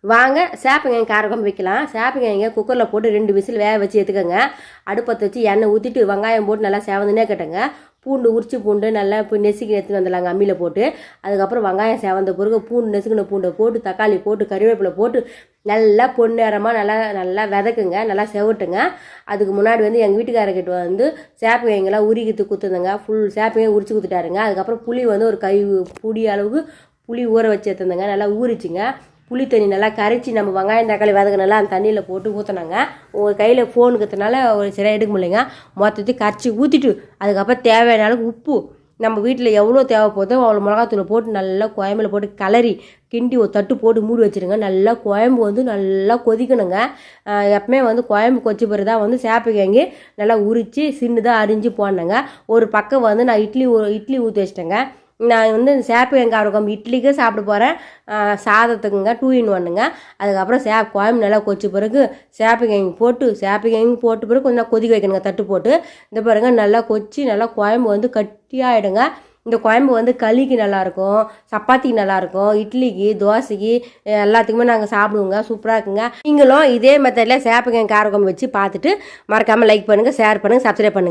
வாங்க சேப்பங்கிழங்கு காரக்குழம்பு வைக்கலாம். சேப்பங்கிழங்க குக்கரில் போட்டு 2 விசில் வேக வச்சு எடுத்துக்கோங்க. அடுப்பத்தை வச்சு எண்ணெய் ஊற்றிட்டு வெங்காயம் போட்டு நல்லா சேவந்துனே கட்டுங்க. பூண்டு உரிச்சி பூண்டு நல்லா இப்போ நெசுக்கி எடுத்துகிட்டு வந்துடலாங்க அம்மியில் போட்டு. அதுக்கப்புறம் வெங்காயம் சேவந்த பிறகு பூண்டு நெசுக்கின பூண்டை போட்டு தக்காளி போட்டு கறிவேப்பிலை போட்டு நல்லா பொன்னேரமாக நல்லா விதக்குங்க, நல்லா செவட்டுங்க. அதுக்கு முன்னாடி எங்கள் வீட்டுக்காரர்கிட்ட சேப்பங்கிழங்கெல்லாம் உரிக்கிட்டு குத்துந்தங்க. ஃபுல் சேப்பங்கிழங்கு உரிச்சு குத்துட்டாருங்க. அதுக்கப்புறம் புளி ஒரு கை புடி அளவுக்கு புளி ஊற வச்சு எடுத்துருந்தங்க. நல்லா ஊறிச்சிங்க. புளி தண்ணி நல்லா கரைச்சி நம்ம வெங்காயம் தக்காளி வதக்கினால அந்த தண்ணியில் போட்டு ஊற்றினாங்க. ஒரு கையில் ஃபோனுக்கிறதுனால ஒரு சரியாக எடுக்க முடியலைங்க. மொத்தத்தையும் கரைச்சி ஊற்றிட்டு அதுக்கப்புறம் தேவையான அளவுக்கு உப்பு நம்ம வீட்டில் எவ்வளோ தேவைப்போதோ அவ்வளோ மிளகாத்தூளை போட்டு நல்லா குழம்புல போட்டு கிளறி கிண்டி ஒரு தட்டு போட்டு மூடி வச்சுருங்க. நல்லா குழம்பு நல்லா கொதிக்கணுங்க. எப்பவுமே குழம்பு கொச்சி பிறகு தான் சேப்பங்கிழங்கு நல்லா உரித்து சின்னதாக அரிஞ்சு போடணுங்க. ஒரு பக்கம் நான் இட்லி ஊற்றி வச்சிட்டேங்க. நான் சேப்பங்கிழங்கு காரக்குழம்பு இட்லிக்கு சாப்பிட போகிறேன், சாதத்துக்குங்க 2 in 1ங்க. அதுக்கப்புறம் குழம்பு நல்லா கொச்சி பிறகு சேப்பங்கிழங்கு போட்டு பிறகு கொஞ்சம் கொதிக்க வைக்கணுங்க தட்டு போட்டு. இந்த பாருங்க நல்லா கொச்சி நல்லா குழம்பு கட்டியாகிடுங்க. இந்த குழம்பு களிக்கு நல்லாயிருக்கும், சப்பாத்திக்கு நல்லாயிருக்கும், இட்லிக்கு தோசைக்கு எல்லாத்துக்குமே நாங்கள் சாப்பிடுவோங்க. சூப்பராக இருக்குங்க. நீங்களும் இதே மெத்தடில் சேப்பங்கிழங்கு காரக்குழம்பு வச்சு பார்த்துட்டு மறக்காமல் லைக் பண்ணுங்கள், ஷேர் பண்ணுங்கள், சப்ஸ்கிரைப் பண்ணுங்கள்.